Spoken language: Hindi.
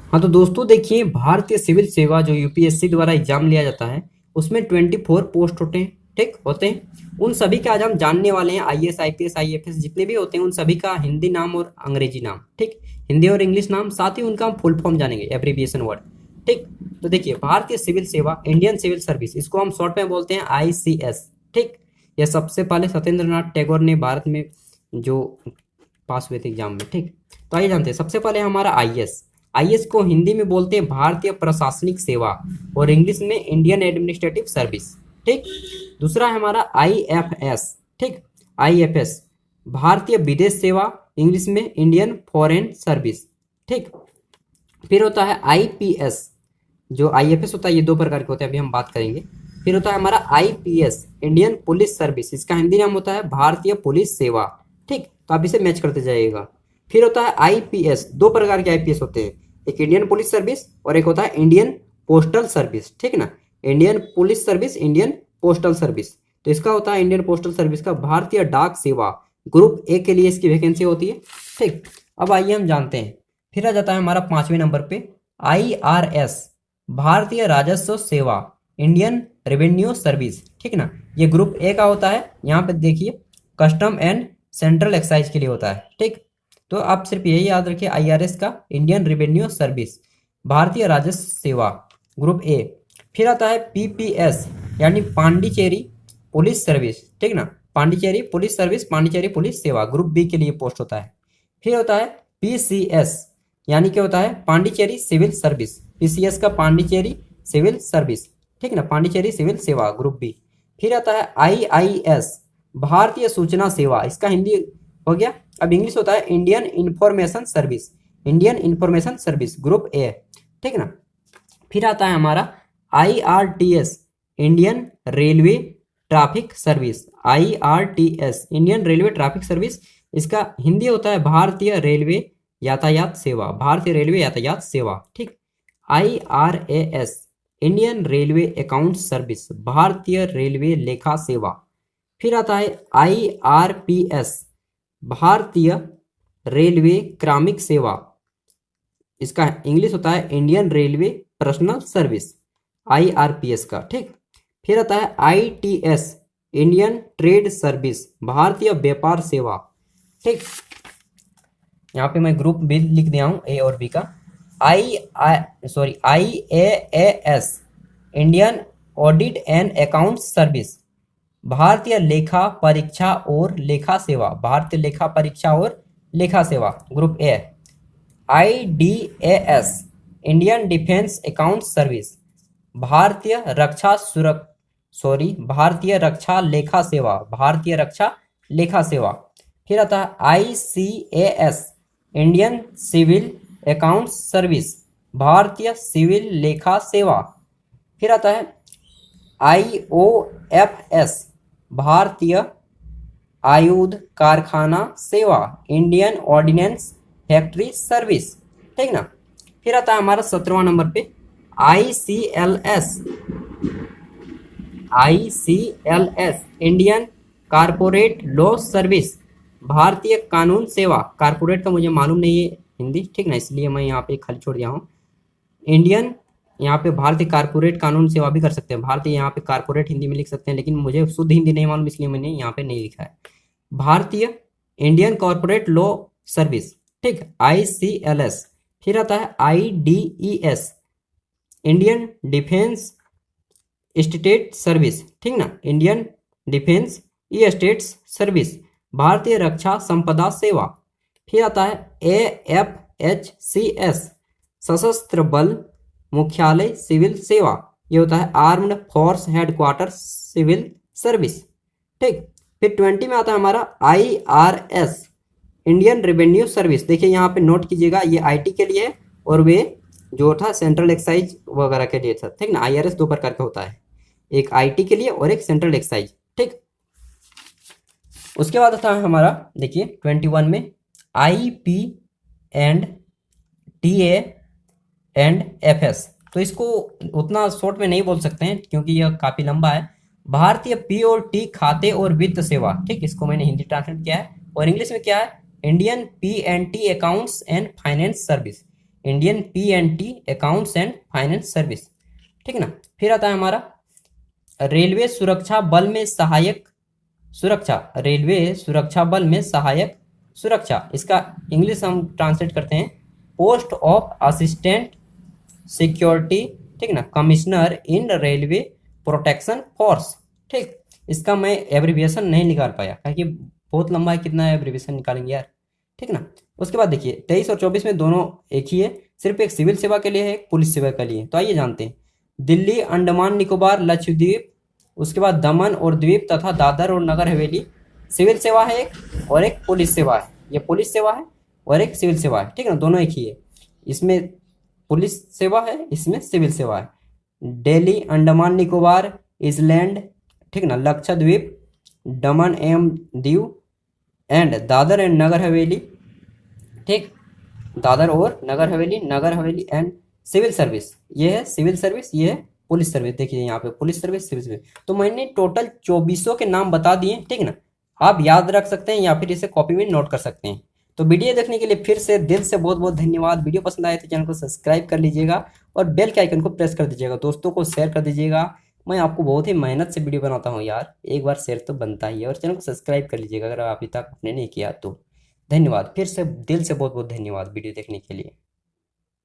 हाँ तो दोस्तों देखिए, भारतीय सिविल सेवा जो यूपीएससी द्वारा एग्जाम लिया जाता है उसमें 24 पोस्ट होते हैं, ठीक होते हैं। उन सभी का आज हम जानने वाले हैं। आईएएस आईपीएस आईएफएस जितने भी होते हैं उन सभी का हिंदी नाम और अंग्रेजी नाम, ठीक, हिंदी और इंग्लिश नाम, साथ ही उनका हम फुल फॉर्म जानेंगे, एब्रीविएशन वर्ड, ठीक। तो देखिए, भारतीय सिविल सेवा, इंडियन सिविल सर्विस, इसको हम शॉर्ट में बोलते हैं आईसीएस, ठीक। यह सबसे पहले सत्येंद्रनाथ टैगोर ने भारत में जो पास हुए थे एग्जाम में, ठीक। तो आइए जानते हैं। सबसे पहले हमारा आईएएस, आईएएस को हिंदी में बोलते हैं भारतीय प्रशासनिक सेवा और इंग्लिश में इंडियन एडमिनिस्ट्रेटिव सर्विस, ठीक। दूसरा है हमारा आईएफएस, ठीक, आईएफएस भारतीय विदेश सेवा, इंग्लिश में इंडियन फॉरेन सर्विस, ठीक। फिर होता है आईपीएस, जो आईएफएस होता है ये दो प्रकार के होते हैं, अभी हम बात करेंगे। फिर होता है हमारा आईपीएस, इंडियन पुलिस सर्विस, इसका हिंदी नाम होता है भारतीय पुलिस सेवा, ठीक। तो आप इसे मैच करते जाइएगा। फिर होता है आईपीएस, दो प्रकार के आईपीएस होते हैं, एक इंडियन पुलिस सर्विस और एक होता है इंडियन पोस्टल सर्विस, ठीक ना। Indian police service, Indian postal service. तो इसका होता है इंडियन पोस्टल सर्विस का भारतीय डाक सेवा, ग्रुप ए के लिए इसकी वैकेंसी होती है, ठीक। अब आइए हम जानते हैं। फिर आ जाता है हमारा 5वें नंबर पे आईआरएस, भारतीय राजस्व सेवा, इंडियन रेवेन्यू सर्विस, ठीक ना। ये ग्रुप ए का होता है। यहाँ पे देखिए कस्टम एंड सेंट्रल एक्साइज के लिए होता है, ठीक। तो आप सिर्फ यही याद रखिए, आईआरएस का इंडियन रेवेन्यू सर्विस, भारतीय राजस्व सेवा, ग्रुप ए। फिर आता है पीपीएस, यानी पांडिचेरी पुलिस सर्विस, ठीक ना, Pondicherry police service, Pondicherry police सेवा, ग्रुप बी के लिए पोस्ट होता है। फिर होता है पीसीएस, यानी क्या होता है, पांडिचेरी सिविल सर्विस, पीसीएस का पांडिचेरी सिविल सर्विस, ठीक ना, पांडिचेरी सिविल सेवा, ग्रुप बी। फिर आता है आईआईएस, भारतीय सूचना सेवा, इसका हिंदी हो गया। अब इंग्लिश होता है Indian information service, Indian information service, group A, ठीक ना। फिर आता है हमारा IRTS, Indian railway traffic service, IRTS Indian railway traffic service, इसका हिंदी होता है भारतीय रेलवे यातायात सेवा, भारतीय रेलवे यातायात सेवा, ठीक। IRAS, Indian railway account service, भारतीय रेलवे लेखा सेवा। फिर आता है आईआरपीएस, भारतीय रेलवे क्रमिक सेवा, इसका इंग्लिश होता है Indian railway personal service, IRPS का, ठीक। फिर आता है आईटीएस, इंडियन ट्रेड सर्विस, भारतीय व्यापार सेवा, ठीक। यहाँ पे मैं ग्रुप बी लिख दिया हूँ, ए और बी का। IAAS, Indian audit and account service, भारतीय लेखा परीक्षा और लेखा सेवा, भारतीय लेखा परीक्षा और लेखा सेवा, group A. IDAS, Indian defence account service, भारतीय भारतीय रक्षा लेखा सेवा, भारतीय रक्षा लेखा सेवा। फिर आता है ICAS, Indian civil account service, भारतीय सिविल लेखा सेवा। फिर आता है आईओएफएस, भारतीय आयुध कारखाना सेवा, इंडियन ऑर्डिनेंस फैक्ट्री सर्विस, ठीक ना। फिर आता है हमारा 17वां नंबर पे आईसीएलएस, आईसीएलएस इंडियन कारपोरेट लॉ सर्विस, भारतीय कानून सेवा, कारपोरेट का मुझे मालूम नहीं है हिंदी, ठीक ना, इसलिए मैं यहाँ पे खाली छोड़ दिया हूँ। इंडियन, यहाँ पे भारतीय कारपोरेट कानून सेवा भी कर सकते हैं, भारतीय यहाँ पे कारपोरेट हिंदी में लिख सकते हैं, लेकिन मुझे शुद्ध हिंदी नहीं मालूम इसलिए मैंने यहाँ पे नहीं लिखा है। भारतीय इंडियन कॉर्पोरेट लॉ सर्विस, ठीक, आईसीएलएस। फिर आता है आईडीईएस, इंडियन डिफेंस स्टेट सर्विस, ठीक ना, इंडियन डिफेंस स्टेट्स सर्विस, भारतीय रक्षा संपदा सेवा। फिर आता है एएफएचसीएस, सशस्त्र बल मुख्यालय सिविल सेवा, ये होता है armed force headquarter civil service, ठीक। फिर 20 में आता है हमारा आईआरएस, इंडियन रेवेन्यू सर्विस। देखिए यहाँ पे नोट कीजिएगा, ये आईटी के लिए और वे जो था सेंट्रल एक्साइज वगैरह के लिए था, ठीक ना। आईआरएस दो प्रकार का होता है, एक आईटी के लिए और एक सेंट्रल एक्साइज, ठीक। उसके बाद आता है हमारा, देखिए 21 में IP and TA and FS. तो इसको उतना शॉर्ट में नहीं बोल सकते हैं क्योंकि यह काफी लंबा है। भारतीय पी और टी खाते और वित्त सेवा, ठीक, इसको मैंने हिंदी ट्रांसलेट किया है। और इंग्लिश में क्या है, Indian P and T accounts and finance service, Indian P&T accounts and finance service, ठीक है ना। फिर आता है हमारा रेलवे सुरक्षा बल में सहायक सुरक्षा, रेलवे सुरक्षा बल में सहायक सुरक्षा, इसका इंग्लिश हम ट्रांसलेट करते हैं पोस्ट ऑफ असिस्टेंट सिक्योरिटी, ठीक ना, कमिश्नर इन रेलवे प्रोटेक्शन फोर्स, ठीक। इसका मैं एब्रीविएशन नहीं निकाल पाया क्योंकि बहुत लंबा है, कितना एब्रीविएशन निकालेंगे यार, ठीक ना। उसके बाद देखिए 23 और 24 में दोनों एक ही है, सिर्फ एक सिविल सेवा के लिए है, एक पुलिस सेवा के लिए। तो आइए जानते हैं। दिल्ली, अंडमान निकोबार, लक्षद्वीप, उसके बाद दमन और द्वीप तथा दादर और नगर हवेली सिविल सेवा है एक, और एक पुलिस सेवा है। ये पुलिस सेवा है और एक सिविल सेवा है, ठीक है ना, दोनों एक ही है। इसमें पुलिस सेवा है, इसमें सिविल सेवा है। दिल्ली, अंडमान निकोबार, आइलैंड, ठीक ना, लक्षद्वीप, दमन एवं दीव एंड दादर एंड नगर हवेली, ठीक, दादर और Nagar Haveli and civil service, ये है सिविल सर्विस, ये है पुलिस सर्विस। देखिए यहाँ पे पुलिस सर्विस, सिविल सर्विस। तो मैंने टोटल 2400 के नाम बता दिए, ठीक ना। आप याद रख सकते हैं या फिर इसे कॉपी में नोट कर सकते हैं। तो वीडियो देखने के लिए फिर से दिल से बहुत बहुत धन्यवाद। वीडियो पसंद आए तो चैनल को सब्सक्राइब कर लीजिएगा और बेल के आइकन को प्रेस कर दीजिएगा, दोस्तों को शेयर कर दीजिएगा। मैं आपको बहुत ही मेहनत से वीडियो बनाता हूँ यार, एक बार शेयर तो बनता ही है। और चैनल को सब्सक्राइब कर लीजिएगा अगर अभी तक आपने नहीं किया तो। धन्यवाद, फिर से दिल से बहुत बहुत धन्यवाद वीडियो देखने के लिए।